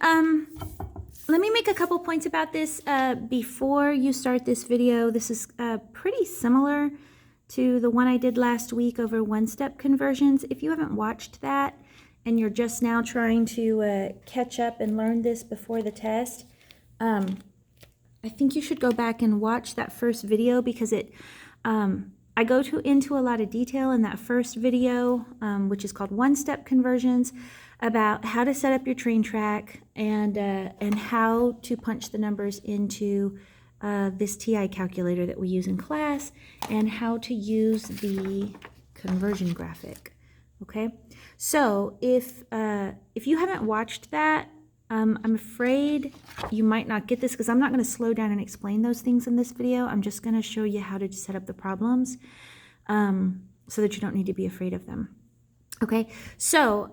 let me make a couple points about this before you start this video. This is pretty similar to the one I did last week over one-step conversions. If you haven't watched that and you're just now trying to catch up and learn this before the test, I think you should go back and watch that first video because I go into a lot of detail in that first video, which is called One-Step Conversions, about how to set up your train track and how to punch the numbers into this TI calculator that we use in class, and how to use the conversion graphic. Okay, so if you haven't watched that, I'm afraid you might not get this because I'm not going to slow down and explain those things in this video. I'm just going to show you how to set up the problems so that you don't need to be afraid of them. Okay, so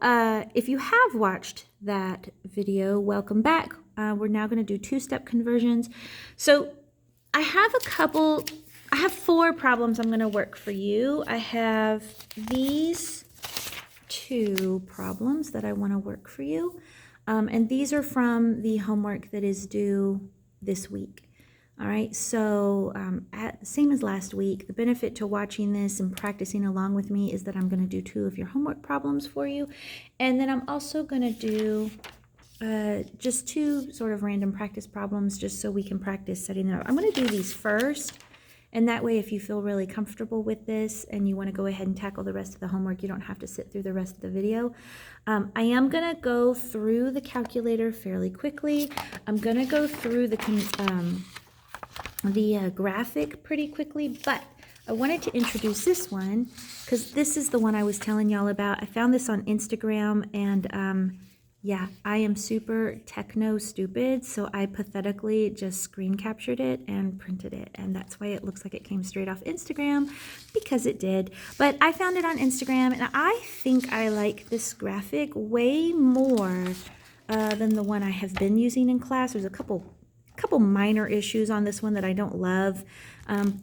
if you have watched that video, welcome back. We're now going to do two-step conversions. So I have 4 problems I'm going to work for you. I have these 2 problems that I want to work for you. And these are from the homework that is due this week. All right, so same as last week, the benefit to watching this and practicing along with me is that I'm going to do 2 of your homework problems for you. And then I'm also going to do just 2 sort of random practice problems just so we can practice setting them up. I'm going to do these first. And that way, if you feel really comfortable with this and you want to go ahead and tackle the rest of the homework, you don't have to sit through the rest of the video. I am going to go through the calculator fairly quickly. I'm going to go through the graphic pretty quickly, but I wanted to introduce this one because this is the one I was telling y'all about. I found this on Instagram, and yeah, I am super techno stupid, so I pathetically just screen captured it and printed it, and that's why it looks like it came straight off Instagram, because it did. But I found it on Instagram, and I think I like this graphic way more than the one I have been using in class. There's a couple minor issues on this one that I don't love,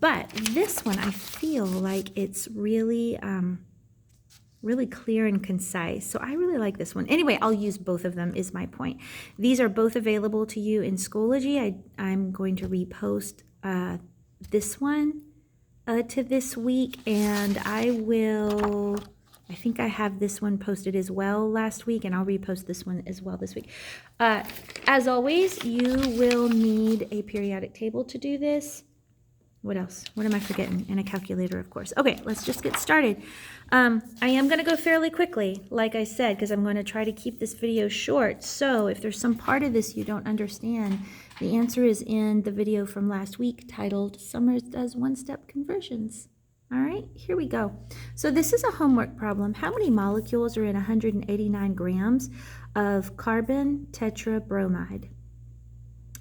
but this one I feel like it's really really clear and concise. So I really like this one. Anyway, I'll use both of them is my point. These are both available to you in Schoology. I'm going to repost this one to this week, and I think I have this one posted as well last week, and I'll repost this one as well this week. As always, you will need a periodic table to do this. What else? What am I forgetting? And a calculator, of course. Okay, let's just get started. I am going to go fairly quickly, like I said, because I'm going to try to keep this video short. So if there's some part of this you don't understand, the answer is in the video from last week titled Summers Does One-Step Conversions. All right, here we go. So this is a homework problem. How many molecules are in 189 grams of carbon tetrabromide?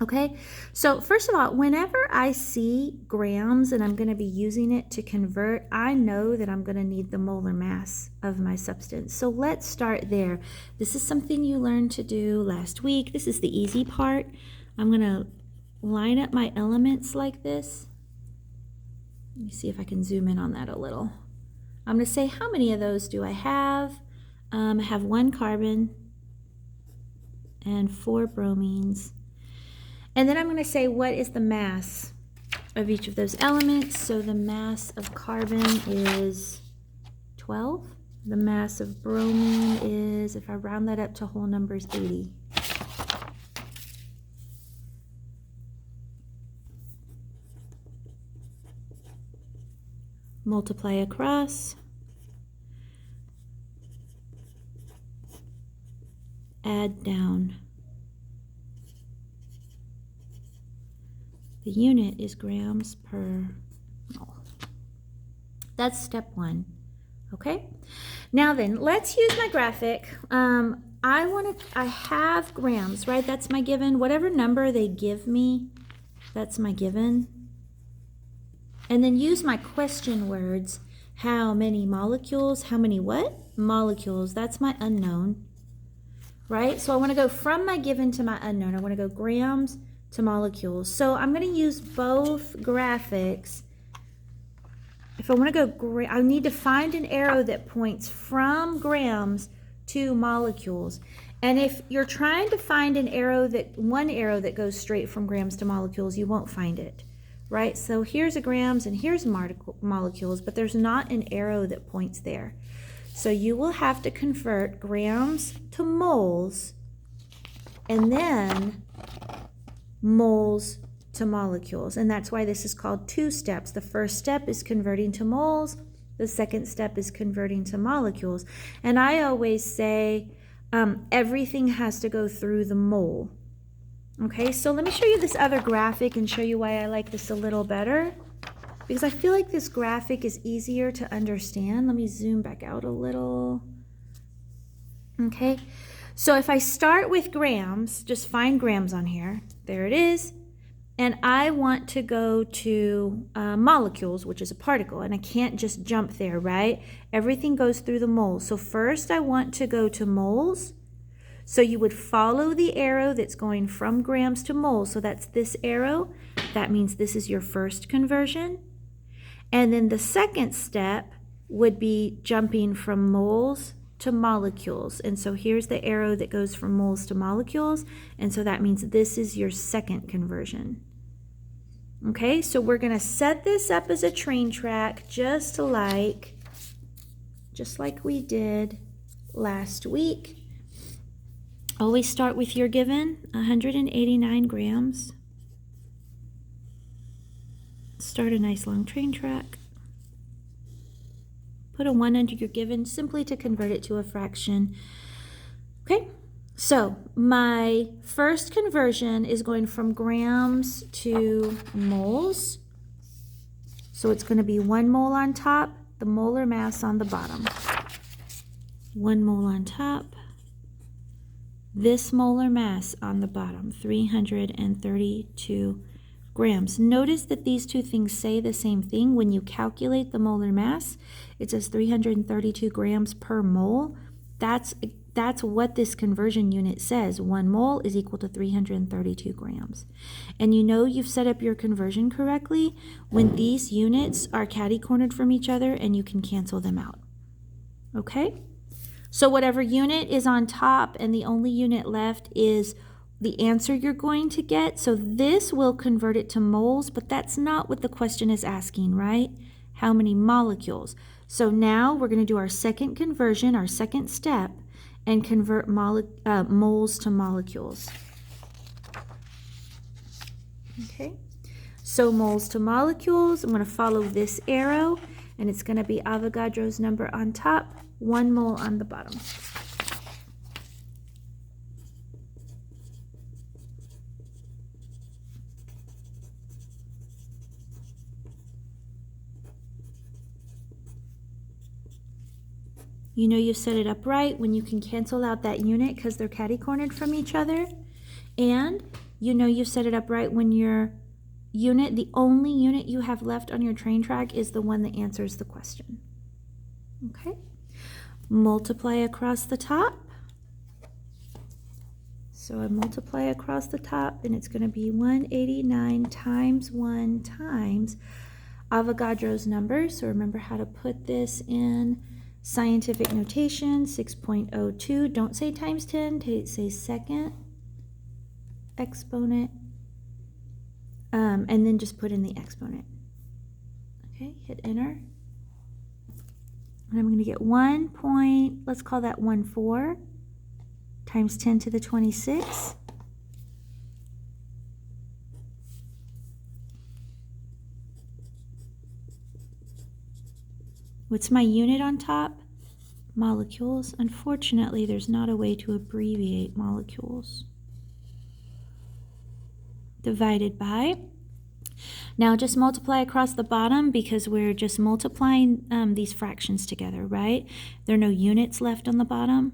Okay, so first of all, whenever I see grams and I'm going to be using it to convert, I know that I'm going to need the molar mass of my substance. So let's start there. This is something you learned to do last week. This is the easy part. I'm going to line up my elements like this. Let me see if I can zoom in on that a little. I'm going to say, how many of those do I have? I have 1 carbon and 4 bromines. And then I'm going to say, what is the mass of each of those elements? So the mass of carbon is 12. The mass of bromine is, if I round that up to whole numbers, 80. Multiply across. Add down. The unit is grams per mole. That's step 1. Okay? Now then, let's use my graphic. I have grams, right? That's my given. Whatever number they give me, that's my given. And then use my question words. How many molecules? How many what? Molecules. That's my unknown. Right? So I want to go from my given to my unknown. I want to go grams to molecules. So I'm going to use both graphics. If I want to go, I need to find an arrow that points from grams to molecules. And if you're trying to find one arrow that goes straight from grams to molecules, you won't find it, right? So here's a grams and here's molecules, but there's not an arrow that points there. So you will have to convert grams to moles and then moles to molecules. And that's why this is called 2 steps. The first step is converting to moles. The second step is converting to molecules. And I always say everything has to go through the mole. Okay, so let me show you this other graphic and show you why I like this a little better. Because I feel like this graphic is easier to understand. Let me zoom back out a little. Okay, so if I start with grams, just find grams on here. There it is. And I want to go to molecules, which is a particle, and I can't just jump there, right? Everything goes through the moles. So first I want to go to moles. So you would follow the arrow that's going from grams to moles. So that's this arrow. That means this is your first conversion. And then the second step would be jumping from moles to molecules. And so here's the arrow that goes from moles to molecules. And so that means this is your second conversion. Okay, so we're going to set this up as a train track just like we did last week. Always start with your given, 189 grams. Start a nice long train track. Put a 1 under your given simply to convert it to a fraction. Okay, so my first conversion is going from grams to moles. So it's going to be 1 mole on top, the molar mass on the bottom. 1 mole on top, this molar mass on the bottom, 332 grams. Notice that these two things say the same thing. When you calculate the molar mass, it says 332 grams per mole. That's what this conversion unit says. 1 mole is equal to 332 grams. And you know you've set up your conversion correctly when these units are catty-cornered from each other and you can cancel them out. Okay? So whatever unit is on top and the only unit left is the answer you're going to get. So this will convert it to moles, but that's not what the question is asking, right? How many molecules? So now we're going to do our second conversion, our second step, and convert moles to molecules. Okay, so moles to molecules, I'm going to follow this arrow, and it's going to be Avogadro's number on top, 1 mole on the bottom. You know you set it up right when you can cancel out that unit because they're catty-cornered from each other. And you know you set it up right when your unit, the only unit you have left on your train track is the one that answers the question. Okay? Multiply across the top. So I multiply across the top and it's going to be 189 times 1 times Avogadro's number. So remember how to put this in scientific notation, 6.02. Don't say times 10, say second exponent, and then just put in the exponent. Okay, hit enter. And I'm going to get 1 point, let's call that 14, times 10 to the 26. What's my unit on top? Molecules. Unfortunately, there's not a way to abbreviate molecules. Divided by. Now just multiply across the bottom because we're just multiplying these fractions together, right? There are no units left on the bottom.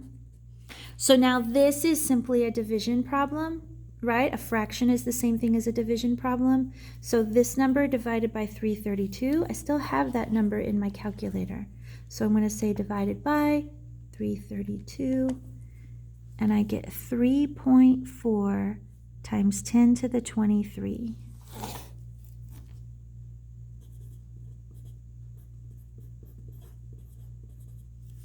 So now this is simply a division problem, right? A fraction is the same thing as a division problem. So this number divided by 332, I still have that number in my calculator. So I'm going to say divided by 332, and I get 3.4 times 10 to the 23.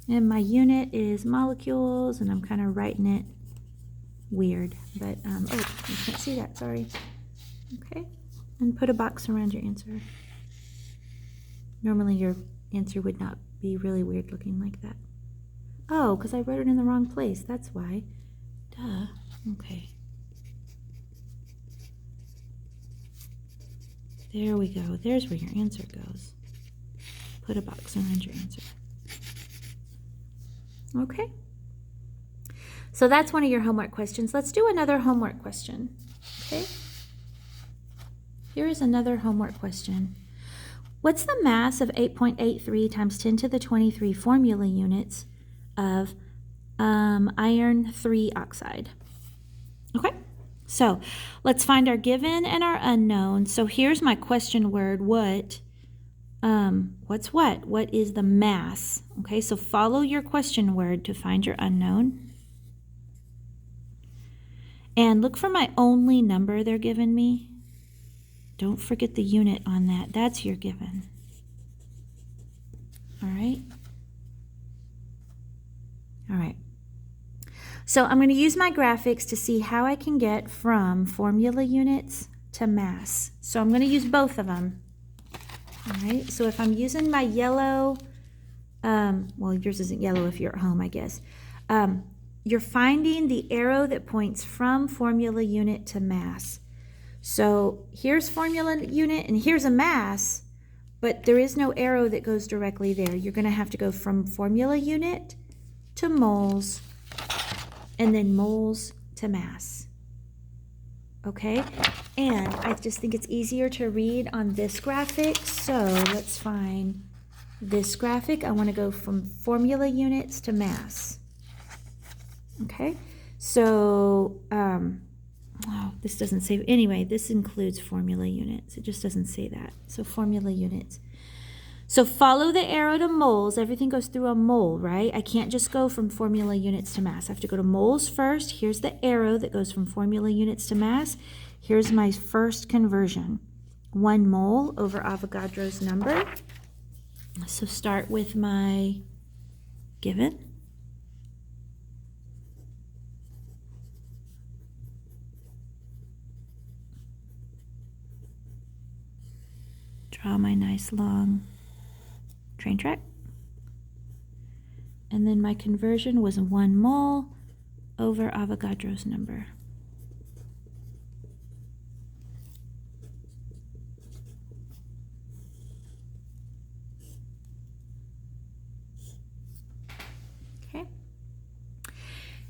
And my unit is molecules, and I'm kind of writing it weird, but, oh, you can't see that, sorry. Okay, and put a box around your answer. Normally your answer would not be really weird looking like that. Oh, because I wrote it in the wrong place, that's why. Duh, okay. There we go, there's where your answer goes. Put a box around your answer. Okay. So that's one of your homework questions. Let's do another homework question, okay? Here is another homework question. What's the mass of 8.83 times 10 to the 23 formula units of iron 3 oxide? Okay, so let's find our given and our unknown. So here's my question word, what? What's what? What is the mass? Okay, so follow your question word to find your unknown. And look for my only number they're giving me. Don't forget the unit on that. That's your given. All right. All right. So I'm going to use my graphics to see how I can get from formula units to mass. So I'm going to use both of them. All right. So if I'm using my yellow, well, yours isn't yellow if you're at home, I guess. You're finding the arrow that points from formula unit to mass. So here's formula unit and here's a mass, but there is no arrow that goes directly there. You're going to have to go from formula unit to moles and then moles to mass. Okay? And I just think it's easier to read on this graphic. So let's find this graphic. I want to go from formula units to mass. Okay, so, oh, this doesn't say, anyway, this includes formula units. It just doesn't say that. So formula units. So follow the arrow to moles. Everything goes through a mole, right? I can't just go from formula units to mass. I have to go to moles first. Here's the arrow that goes from formula units to mass. Here's my first conversion. 1 mole over Avogadro's number. So start with my given. Draw my nice long train track. And then my conversion was 1 mole over Avogadro's number. Okay.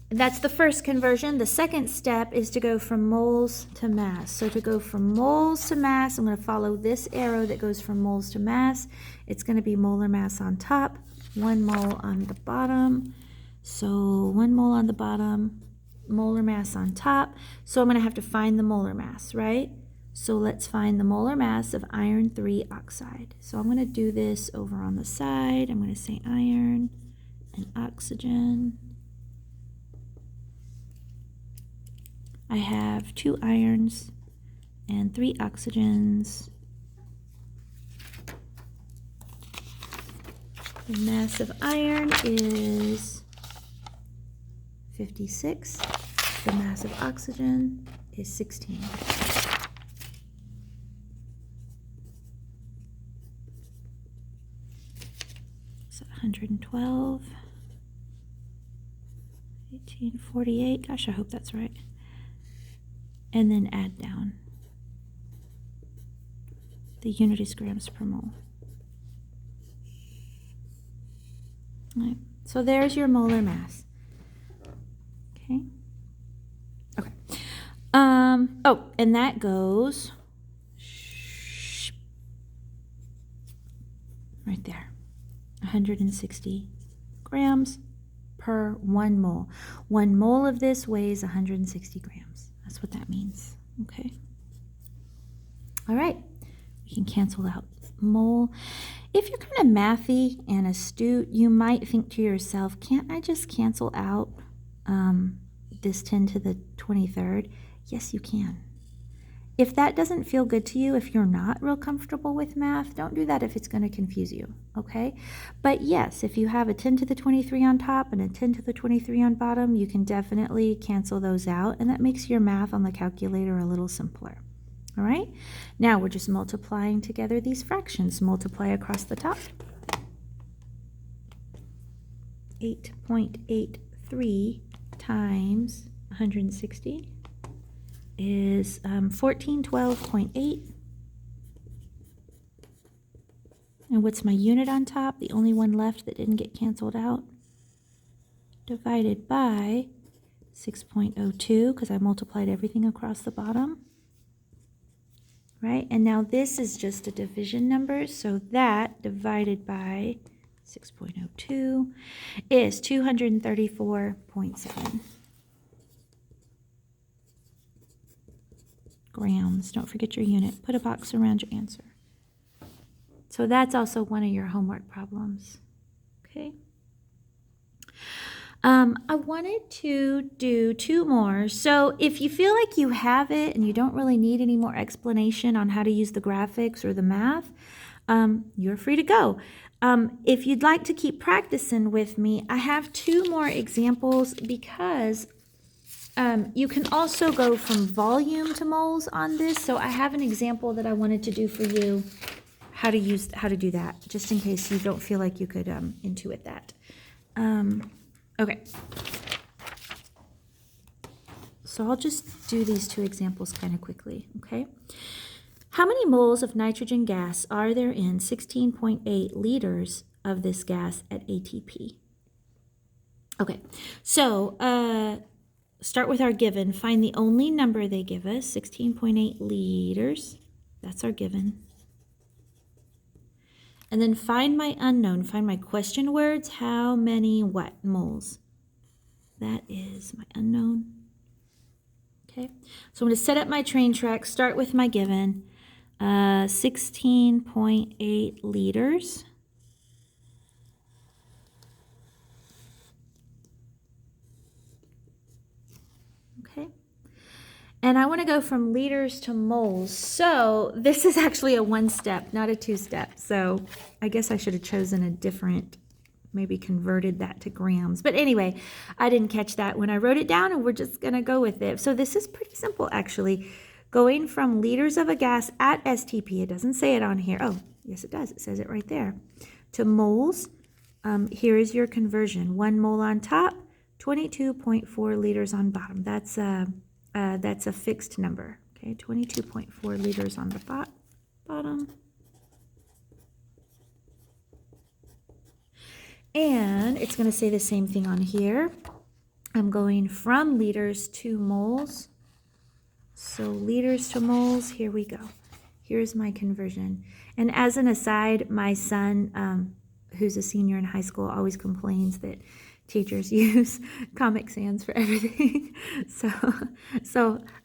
That's the first conversion. The second step is to go from moles to mass. So to go from moles to mass, I'm going to follow this arrow that goes from moles to mass. It's going to be molar mass on top, 1 mole on the bottom. So 1 mole on the bottom, molar mass on top. So I'm going to have to find the molar mass, right? So let's find the molar mass of iron 3 oxide. So I'm going to do this over on the side. I'm going to say iron and oxygen. I have 2 irons and 3 oxygens. The mass of iron is 56. The mass of oxygen is 16. So 112, 1848. Gosh, I hope that's right. And then add down. The unit is grams per mole. All right, so there's your molar mass. Okay. Okay. Oh, and that goes right there. 160 grams per 1 mole. 1 mole of this weighs 160 grams. That's what that means. Okay. All right. We can cancel out mole. If you're kind of mathy and astute, you might think to yourself, can't I just cancel out this 10 to the 23rd? Yes, you can. If that doesn't feel good to you, if you're not real comfortable with math, don't do that if it's going to confuse you, okay? But yes, if you have a 10 to the 23 on top and a 10 to the 23 on bottom, you can definitely cancel those out, and that makes your math on the calculator a little simpler. All right, now we're just multiplying together these fractions. Multiply across the top. 8.83 times 160 is 1412.8. And what's my unit on top? The only one left that didn't get canceled out. Divided by 6.02, because I multiplied everything across the bottom. Right? And now this is just a division number, so that divided by 6.02 is 234.7 grams. Don't forget your unit. Put a box around your answer. So that's also one of your homework problems. Okay. I wanted to do 2 more. So if you feel like you have it and you don't really need any more explanation on how to use the graphics or the math, you're free to go. If you'd like to keep practicing with me, I have 2 more examples because you can also go from volume to moles on this. So I have an example that I wanted to do for you, how to do that, just in case you don't feel like you could intuit that. Okay. So I'll just do these 2 examples kind of quickly, okay? How many moles of nitrogen gas are there in 16.8 liters of this gas at ATP? Okay, so start with our given. Find the only number they give us, 16.8 liters. That's our given. And then find my unknown. Find my question words. How many what moles? That is my unknown. Okay, so I'm going to set up my train track. Start with my given. 16.8 liters. Okay. And I want to go from liters to moles. So this is actually a 1-step, not a 2-step. So I guess I should have chosen a different, maybe converted that to grams. But anyway, I didn't catch that when I wrote it down, and we're just going to go with it. So this is pretty simple, actually. Going from liters of a gas at STP, it doesn't say it on here. Oh, yes, it does. It says it right there. To moles, here is your conversion. 1 mole on top, 22.4 liters on bottom. That's a fixed number. Okay, 22.4 liters on the bottom. And it's going to say the same thing on here. I'm going from liters to moles. So liters to moles, here we go. Here's my conversion. And as an aside, my son, who's a senior in high school, always complains that teachers use Comic Sans for everything. So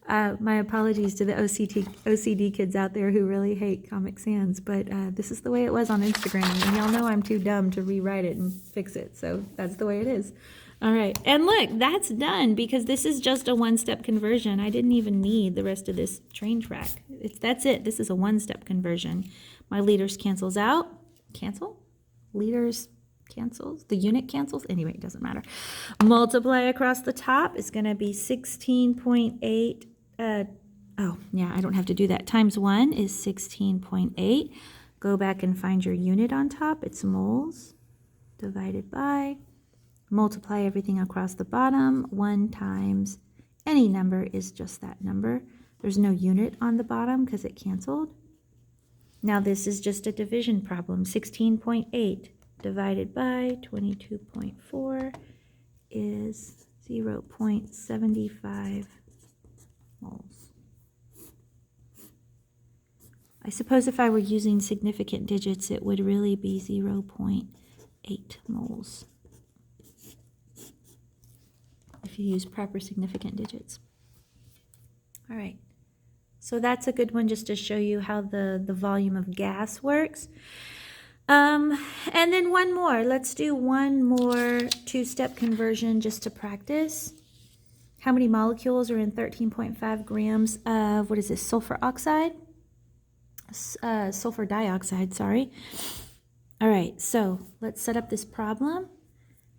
my apologies to the OCD kids out there who really hate Comic Sans, but this is the way it was on Instagram, and y'all know I'm too dumb to rewrite it and fix it, so that's the way it is. All right, and look, that's done because this is just a 1-step conversion. I didn't even need the rest of this train track. That's it. This is a 1-step conversion. My liters cancels out. Cancel? Liters cancels. The unit cancels. Anyway, it doesn't matter. Multiply across the top is going to be 16.8. Oh, yeah, I don't have to do that. Times 1 is 16.8. Go back and find your unit on top. It's moles divided by. Multiply everything across the bottom. 1 times any number is just that number. There's no unit on the bottom because it canceled. Now this is just a division problem. 16.8 divided by 22.4 is 0.75 moles. I suppose if I were using significant digits, it would really be 0.8 moles. If you use proper significant digits. All right, so that's a good one just to show you how the volume of gas works. And then one more. Let's do one more 2-step conversion just to practice. How many molecules are in 13.5 grams of, what is this, sulfur oxide? Sulfur dioxide, sorry. All right, so let's set up this problem.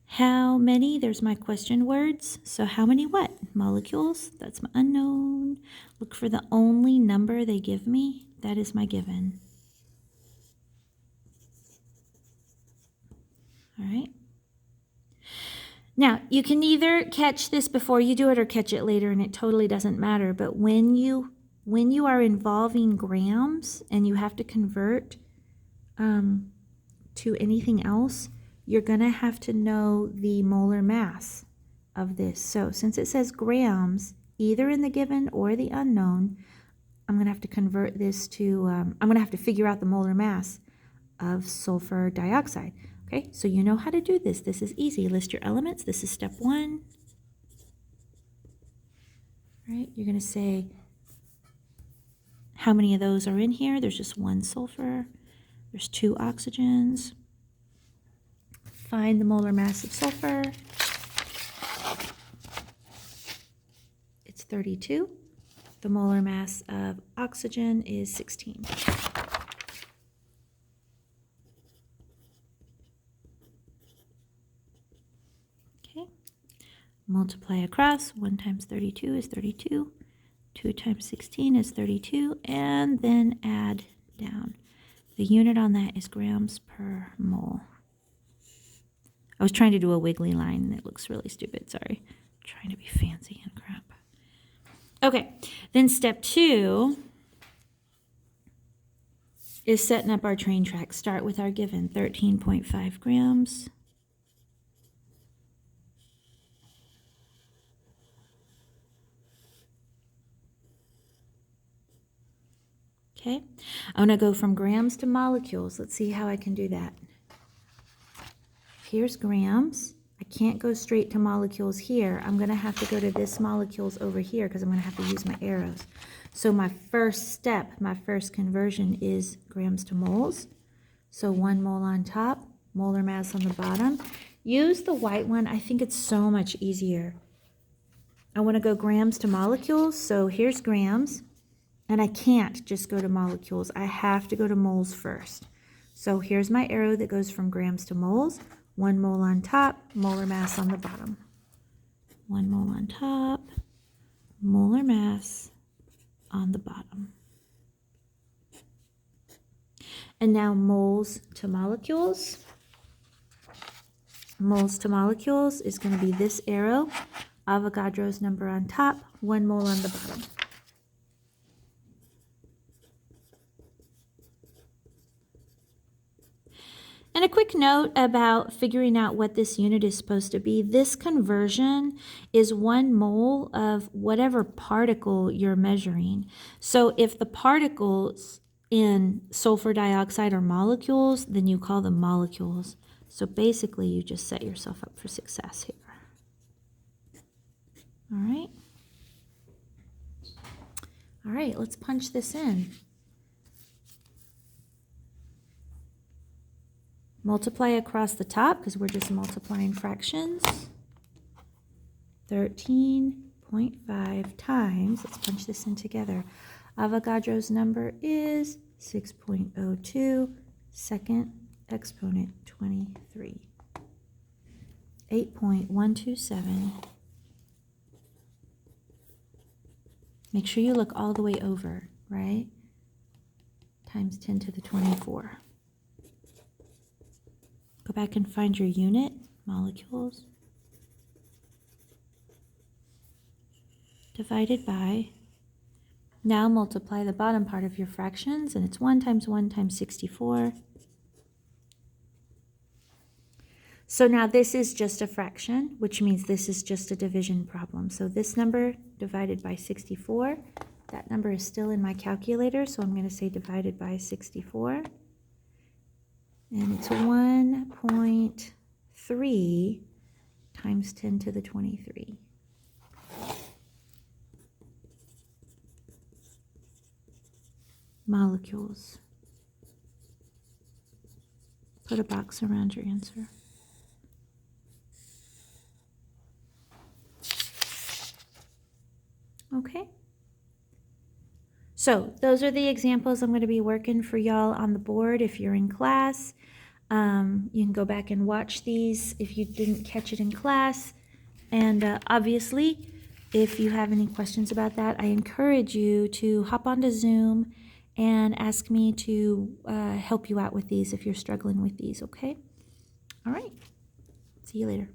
How many, there's my question words. So how many what? Molecules, that's my unknown. Look for the only number they give me. That is my given. All right. Now, you can either catch this before you do it or catch it later, and it totally doesn't matter. But when you are involving grams and you have to convert to anything else, you're going to have to know the molar mass of this. So since it says grams, either in the given or the unknown, I'm going to have to convert this to, I'm going to have to figure out the molar mass of sulfur dioxide. Okay, so you know how to do this. This is easy. List your elements. This is step 1. Right, you're going to say how many of those are in here. There's just 1 sulfur. There's 2 oxygens. Find the molar mass of sulfur. It's 32. The molar mass of oxygen is 16. Okay. Multiply across. 1 times 32 is 32. 2 times 16 is 32. And then add down. The unit on that is grams per mole. I was trying to do a wiggly line and it looks really stupid. Sorry. I'm trying to be fancy and crap. Okay, then step 2 is setting up our train tracks. Start with our given, 13.5 grams. Okay, I'm going to go from grams to molecules. Let's see how I can do that. Here's grams. I can't go straight to molecules here. I'm going to have to go to this molecules over here because I'm going to have to use my arrows. So my first step, my first conversion is grams to moles. So 1 mole on top, molar mass on the bottom. Use the white one. I think it's so much easier. I want to go grams to molecules. So here's grams. And I can't just go to molecules. I have to go to moles first. So here's my arrow that goes from grams to moles. 1 mole on top, molar mass on the bottom. 1 mole on top, molar mass on the bottom. And now moles to molecules. Moles to molecules is going to be this arrow. Avogadro's number on top, 1 mole on the bottom. And a quick note about figuring out what this unit is supposed to be. This conversion is 1 mole of whatever particle you're measuring. So if the particles in sulfur dioxide are molecules, then you call them molecules. So basically you just set yourself up for success here. All right. All right, let's punch this in. Multiply across the top because we're just multiplying fractions. 13.5 times, let's punch this in together. Avogadro's number is 6.02, second exponent 23. 8.127. Make sure you look all the way over, right? Times 10 to the 24. Go back and find your unit, molecules, divided by, now multiply the bottom part of your fractions, and it's 1 times 1 times 64. So now this is just a fraction, which means this is just a division problem. So this number divided by 64, that number is still in my calculator, so I'm going to say divided by 64. And it's 1.3 times 10 to the 23. Molecules. Put a box around your answer. Okay? So those are the examples I'm going to be working for y'all on the board if you're in class. You can go back and watch these if you didn't catch it in class. And obviously, if you have any questions about that, I encourage you to hop onto Zoom and ask me to help you out with these if you're struggling with these, okay? All right. See you later.